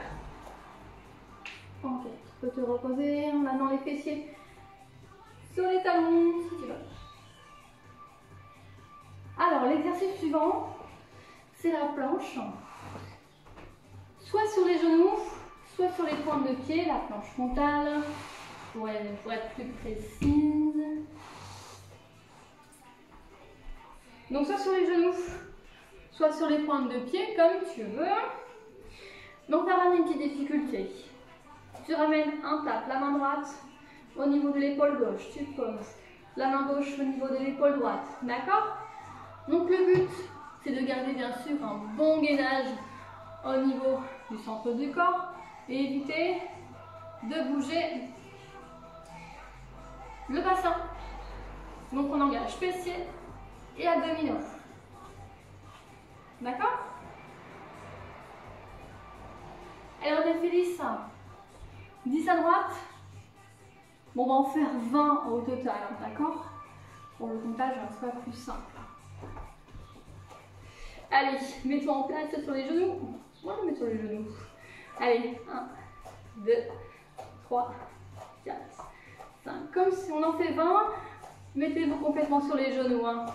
Ok, tu peux te reposer en amenant les fessiers sur les talons si tu veux. Alors, l'exercice suivant, c'est la planche. Soit sur les genoux, soit sur les pointes de pied, la planche frontale, pour être plus précise. Donc, soit sur les genoux, soit sur les pointes de pied, comme tu veux. Donc, on ramène une petite difficulté. Tu ramènes un tap, la main droite au niveau de l'épaule gauche, tu poses. La main gauche au niveau de l'épaule droite, d'accord? Donc le but, c'est de garder bien sûr un bon gainage au niveau du centre du corps et éviter de bouger le bassin. Donc on engage fessiers et abdominaux. D'accord? Alors on a fait 10. 10 à droite. Bon, on va en faire 20 au total, d'accord? pour le comptage soit plus simple. Allez, mets-toi en place sur les genoux. Moi, je me mets sur les genoux. Allez, 1, 2, 3, 4, 5. Comme si on en fait 20, mettez-vous complètement sur les genoux. Hein.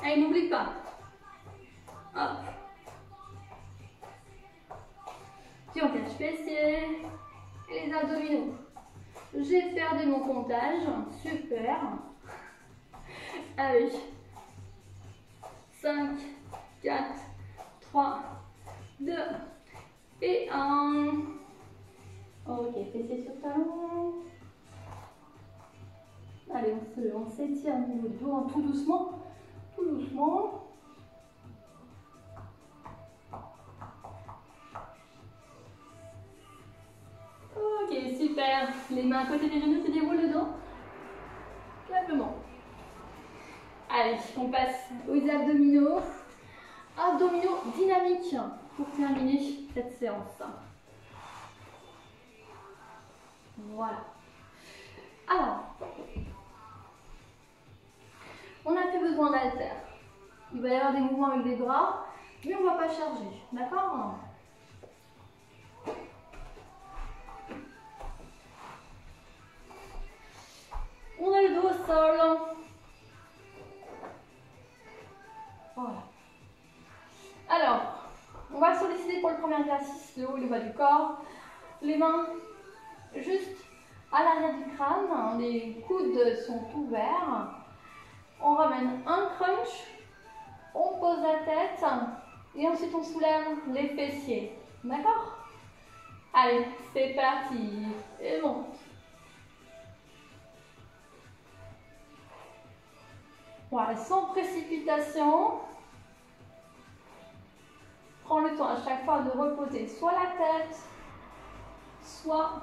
Allez, n'oublie pas. Hop. Puis on cache fessiers et les abdominaux. J'ai perdu mon comptage. Super. Allez. 5, 4, 3, 2 et 1. Ok, fessiers sur talon. Allez, on s'étire au niveau du dos, tout doucement. Tout doucement. Ok, super. Les mains à côté des genoux, tu déroules le dos. Calmement. Allez, on passe aux abdominaux. Abdominaux dynamiques pour terminer cette séance. Voilà. Alors, on n'a plus besoin d'haltères. Il va y avoir des mouvements avec des bras, mais on ne va pas charger. D'accord ? On a le dos au sol. Voilà. Alors, on va solliciter pour le premier exercice le haut et le bas du corps. Les mains juste à l'arrière du crâne, les coudes sont ouverts. On ramène un crunch, on pose la tête et ensuite on soulève les fessiers. D'accord? Allez, c'est parti. Et monte. Voilà, sans précipitation. Prends le temps à chaque fois de reposer soit la tête, soit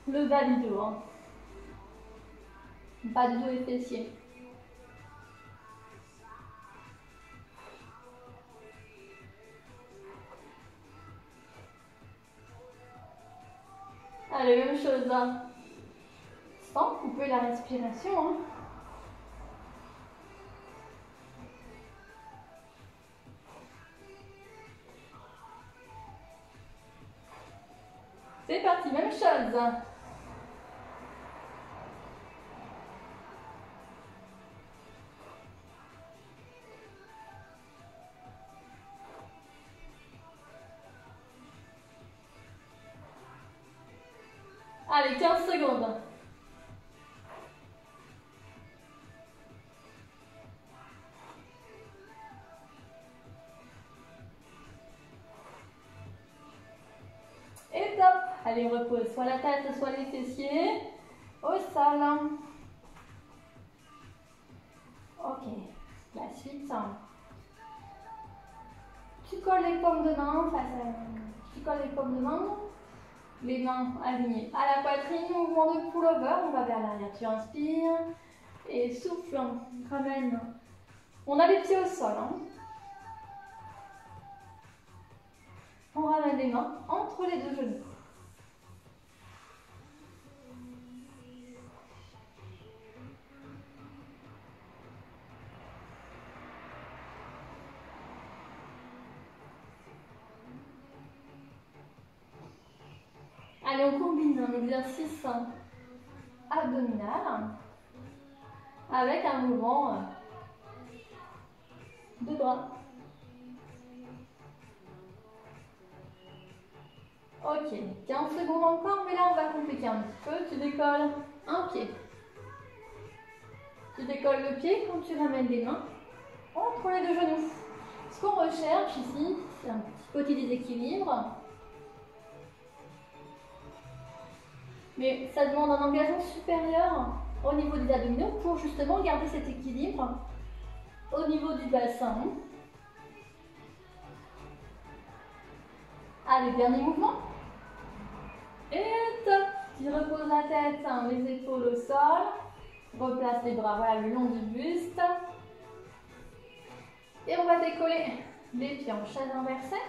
le bas du dos. Hein. Bas du dos et fessiers. Allez, même chose. Hein. Sans couper la respiration. Hein. C'est parti, même chose. Allez, 15 secondes. Et top. Allez, on repose soit la tête, soit les fessiers. Au sol. Ok. La suite. Tu colles les paumes de main tu colles les paumes de main. Les mains alignées à la poitrine, mouvement de pullover, on va vers l'arrière, tu inspires et souffle, ramène. On a les pieds au sol. Hein. On ramène les mains entre les deux genoux. Allez, on combine un exercice abdominal avec un mouvement de bras. Ok, 15 secondes encore, mais là on va compliquer un petit peu. Tu décolles un pied. Tu décolles le pied quand tu ramènes les mains entre les deux genoux. Ce qu'on recherche ici, c'est un petit déséquilibre. Mais ça demande un engagement supérieur au niveau des abdominaux pour justement garder cet équilibre au niveau du bassin. Allez, dernier mouvement. Et top. Tu reposes la tête, les épaules au sol. Replace les bras voilà, le long du buste. Et on va décoller les pieds en chaise inversée.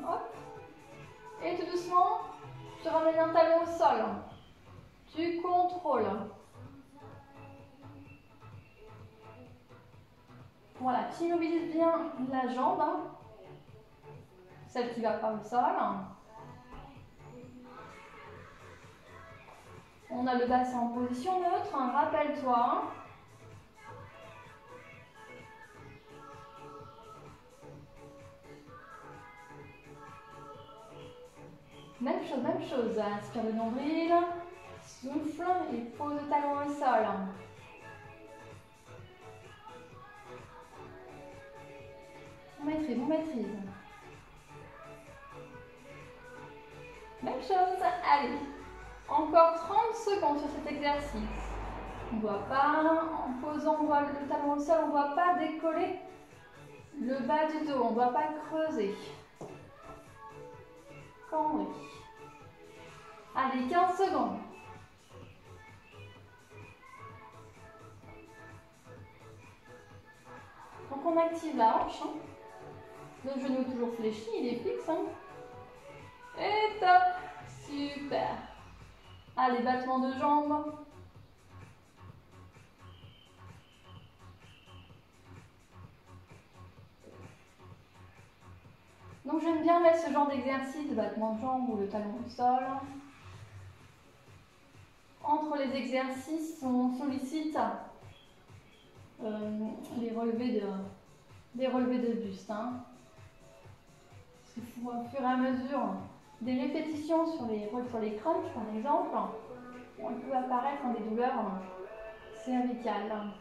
Hop. Et tout doucement, Tu ramènes un talon au sol. Tu contrôles. Voilà, tu immobilises bien la jambe, celle qui ne va pas au sol. On a le bassin en position neutre, rappelle-toi. Même chose. Inspire le nombril, souffle et pose le talon au sol. On maîtrise. Même chose, allez. Encore 30 secondes sur cet exercice. On ne doit pas, en posant le talon au sol, on ne doit pas décoller le bas du dos, on ne doit pas creuser. Cambrer. Allez, 15 secondes. Donc on active la hanche. Hein. Le genou toujours fléchi, il est fixe. Hein. Et top. Super. Allez, battement de jambes. Donc j'aime bien mettre ce genre d'exercice de battement de jambes ou le talon au sol. Entre les exercices, on sollicite les relevés de buste. Hein. Au fur et à mesure des répétitions sur les crunchs, par exemple, on peut apparaître des douleurs cervicales.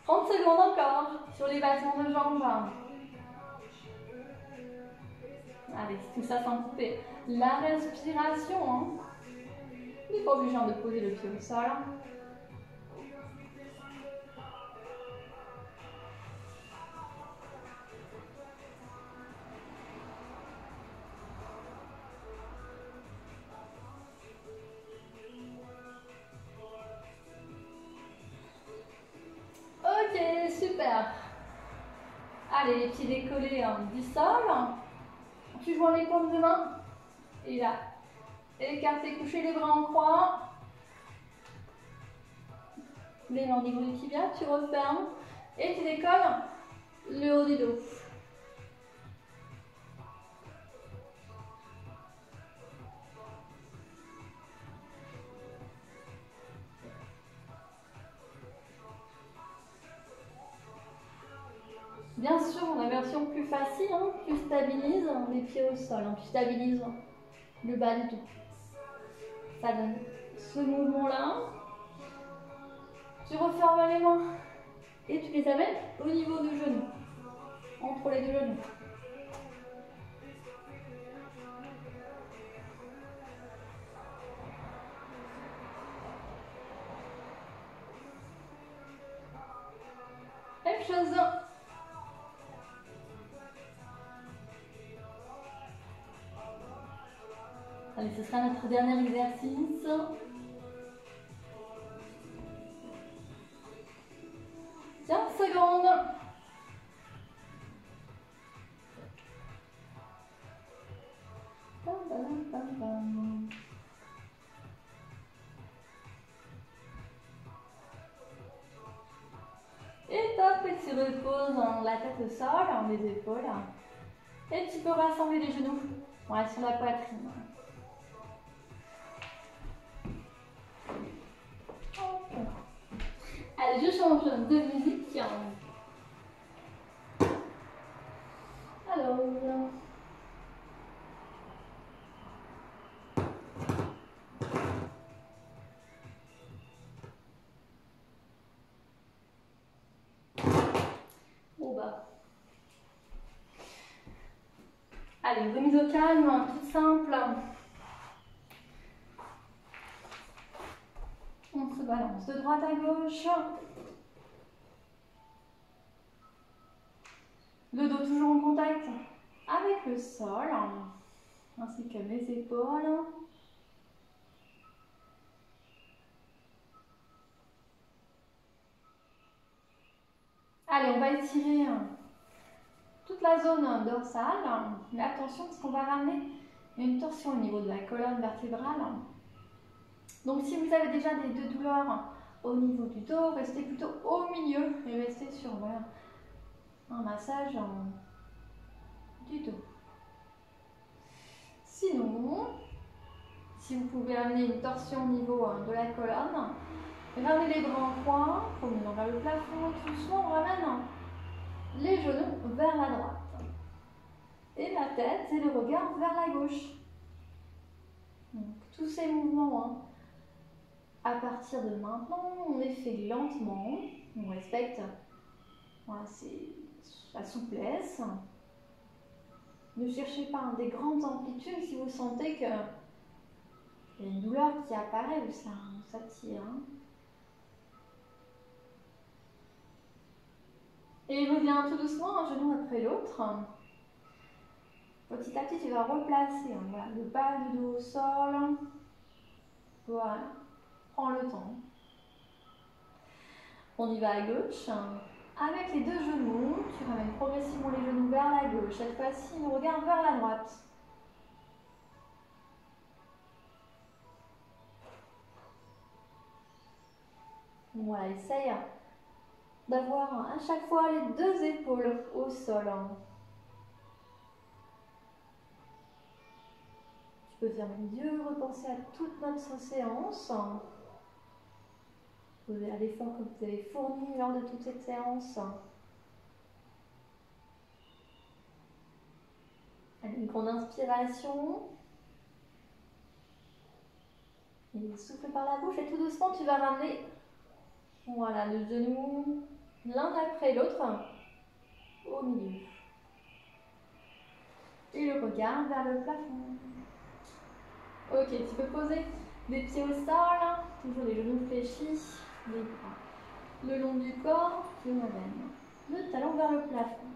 30 secondes encore sur les battements de jambes. Allez, tout ça sans couper. La respiration. Hein. On n'est pas obligé de poser le pied au sol. Ok, super. Allez, les pieds décollés du sol. Tu joins les paumes de main. Et là, écartez, couchez les bras en croix. Les mains au niveau du tibia, tu refermes. Et tu décolles le haut du dos. Bien sûr, la version plus facile, hein, tu stabilises les pieds au sol, hein, tu stabilises le bas du dos. Ça donne ce mouvement-là. Tu refermes les mains et tu les amènes au niveau du genou, entre les deux genoux. Même chose. Allez, ce sera notre dernier exercice. Tiens, secondes. Et top, et tu reposes la tête au sol, les épaules. Et tu peux rassembler les genoux sur la poitrine. Allez, je change de musique. Alors... Bon bah... Allez, remise au calme, tout simple. On se balance de droite à gauche. Le dos toujours en contact avec le sol, ainsi que les épaules. Allez, on va étirer toute la zone dorsale, mais attention parce qu'on va ramener une torsion au niveau de la colonne vertébrale. Donc si vous avez déjà des douleurs au niveau du dos, restez plutôt au milieu et restez sur voilà, un massage du dos. Sinon, si vous pouvez amener une torsion au niveau de la colonne, ramenez les bras en croix, promenez vers le plafond, tout doucement, on ramène les genoux vers la droite. Et la tête et le regard vers la gauche. Donc, tous ces mouvements, à partir de maintenant, on les fait lentement, on respecte voilà, la souplesse. Ne cherchez pas des grandes amplitudes si vous sentez qu'il y a une douleur qui apparaît ou ça tire. Et reviens tout doucement, un genou après l'autre. Petit à petit, tu vas replacer voilà, le bas du dos au sol. Voilà, prends le temps. On y va à gauche. Avec les deux genoux, tu ramènes progressivement les genoux vers la gauche. Cette fois-ci, le regard vers la droite. Voilà, essaye d'avoir à chaque fois les deux épaules au sol. Tu peux fermer les yeux, repenser à toute notre séance. À l'effort que vous avez fourni lors de toute cette séance. Allez, une grande inspiration. Et souffle par la bouche et tout doucement tu vas ramener voilà, le genou l'un après l'autre au milieu. Et le regard vers le plafond. Ok, tu peux poser des pieds au sol, toujours les genoux fléchis, les bras le long du corps, tu ramènes le talon vers le plafond.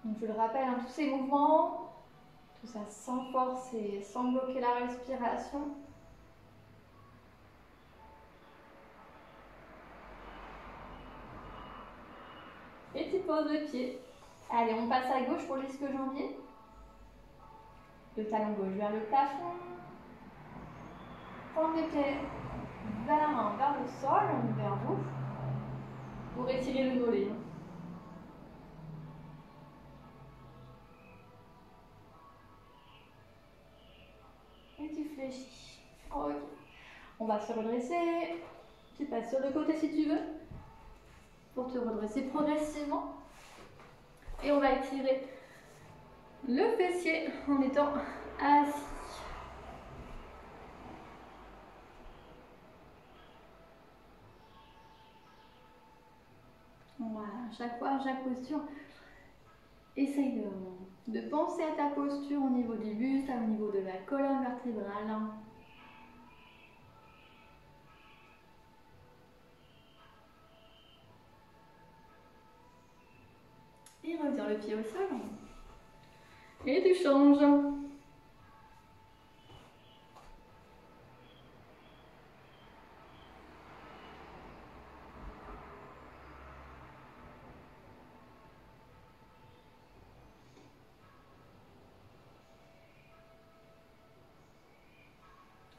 Donc je le rappelle, tous ces mouvements, tout ça sans force et sans bloquer la respiration. Et tu poses le pied. Allez, on passe à gauche pour l'ischio-jambier. Le talon gauche vers le plafond. Prends les pieds vers la main, vers le sol, vers vous, pour étirer le mollet. Et tu fléchis. Ok. On va se redresser. Tu passes sur le côté si tu veux, pour te redresser progressivement. Et on va étirer le fessier en étant assis. Voilà, chaque fois, chaque posture, essaye de penser à ta posture au niveau du buste, au niveau de la colonne vertébrale. Et retire le pied au sol. Et tu changes.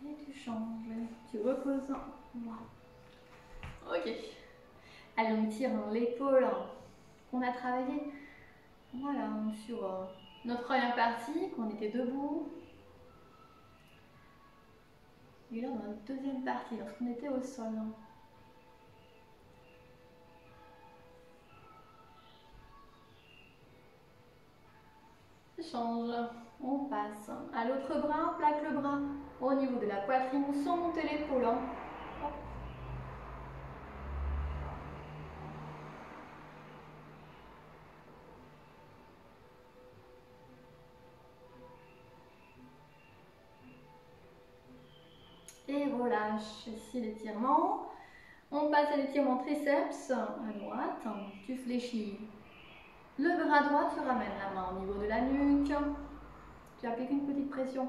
Et tu changes. Tu reposes. Voilà. Ok. Allez, on tire l'épaule qu'on a travaillé. Voilà, sur notre première partie, qu'on était debout. Et là, dans notre deuxième partie, lorsqu'on était au sol. Change. On passe à l'autre bras, plaque le bras au niveau de la poitrine sans monter l'épaule. Et relâche ici l'étirement. On passe à l'étirement triceps à droite. Tu fléchis le bras droit, tu ramènes la main au niveau de la nuque. Tu appliques une petite pression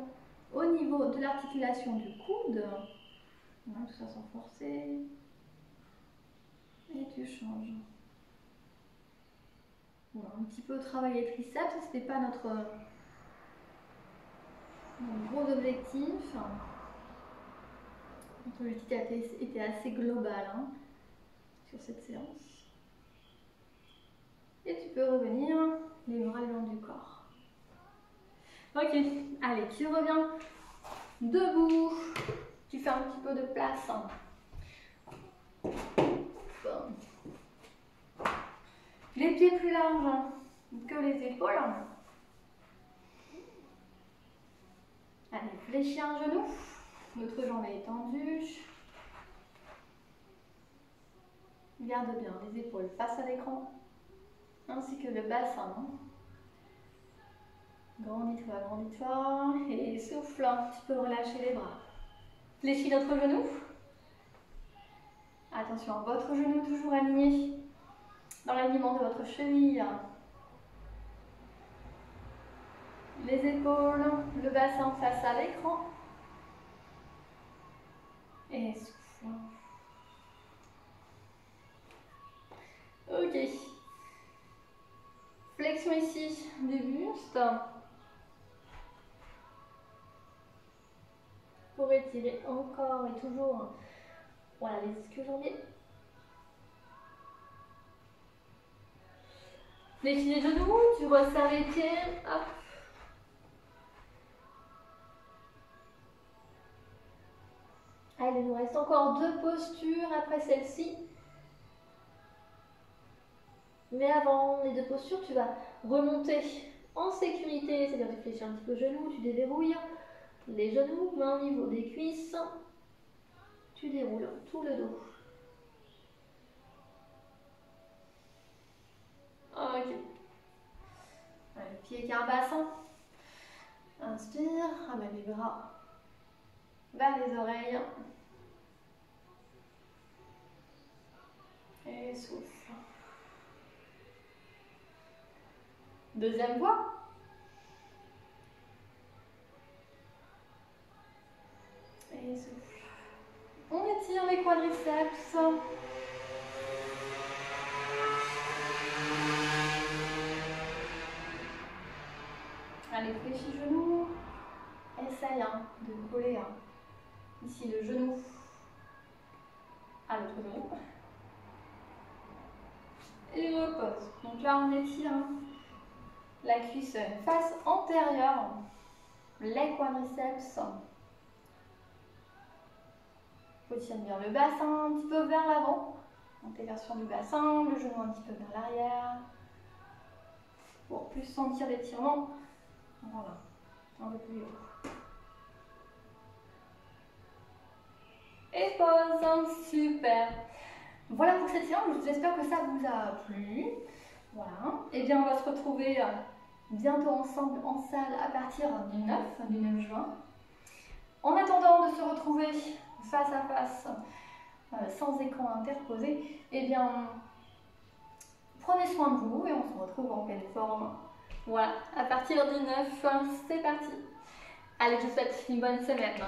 au niveau de l'articulation du coude. Tout ça sans forcer. Et tu changes. Voilà, un petit peu travailler les triceps, ce n'était pas notre gros objectif. Notre objectif était assez global sur cette séance. Et tu peux revenir les bras le long du corps. Ok, allez, tu reviens debout. Tu fais un petit peu de place. Bon. Les pieds plus larges que les épaules. Allez, fléchis un genou. L'autre jambe est étendue. Garde bien les épaules face à l'écran, ainsi que le bassin. Grandis-toi, grandis-toi. Et souffle, tu peux relâcher les bras. Fléchis l'autre genou. Attention, votre genou toujours aligné dans l'alignement de votre cheville. Les épaules, le bassin face à l'écran. Et souffle. Ok. Flexion ici du buste. Pour étirer encore et toujours. Voilà, les ischio-jambiers. Fléchis les genoux, tu resserres les pieds. Hop. Allez, il nous reste encore 2 postures après celle-ci. Mais avant les 2 postures, tu vas remonter en sécurité, c'est-à-dire tu fléchis un petit peu le genou, tu déverrouilles les genoux, mains au niveau des cuisses, tu déroules tout le dos. Ok. Allez, pied bassin. Inspire, ramène les bras vers les oreilles. Et souffle. Deuxième fois. Et souffle. On étire les quadriceps. Allez, fléchis genou. Essaye de coller ici le genou à l'autre genou. Et repose. Donc là, on étire la cuisse face antérieure, les quadriceps. Positionne bien le bassin un petit peu vers l'avant. Intégration du bassin, le genou un petit peu vers l'arrière. Pour plus sentir l'étirement. Voilà, un peu plus haut. Et pause, super. Voilà pour cette séance, j'espère que ça vous a plu. Voilà, et bien on va se retrouver bientôt ensemble en salle à partir du 9 juin. En attendant de se retrouver face à face, sans écran interposé, eh bien prenez soin de vous et on se retrouve en pleine forme. Voilà, à partir du 9, c'est parti. Allez, je vous souhaite une bonne semaine.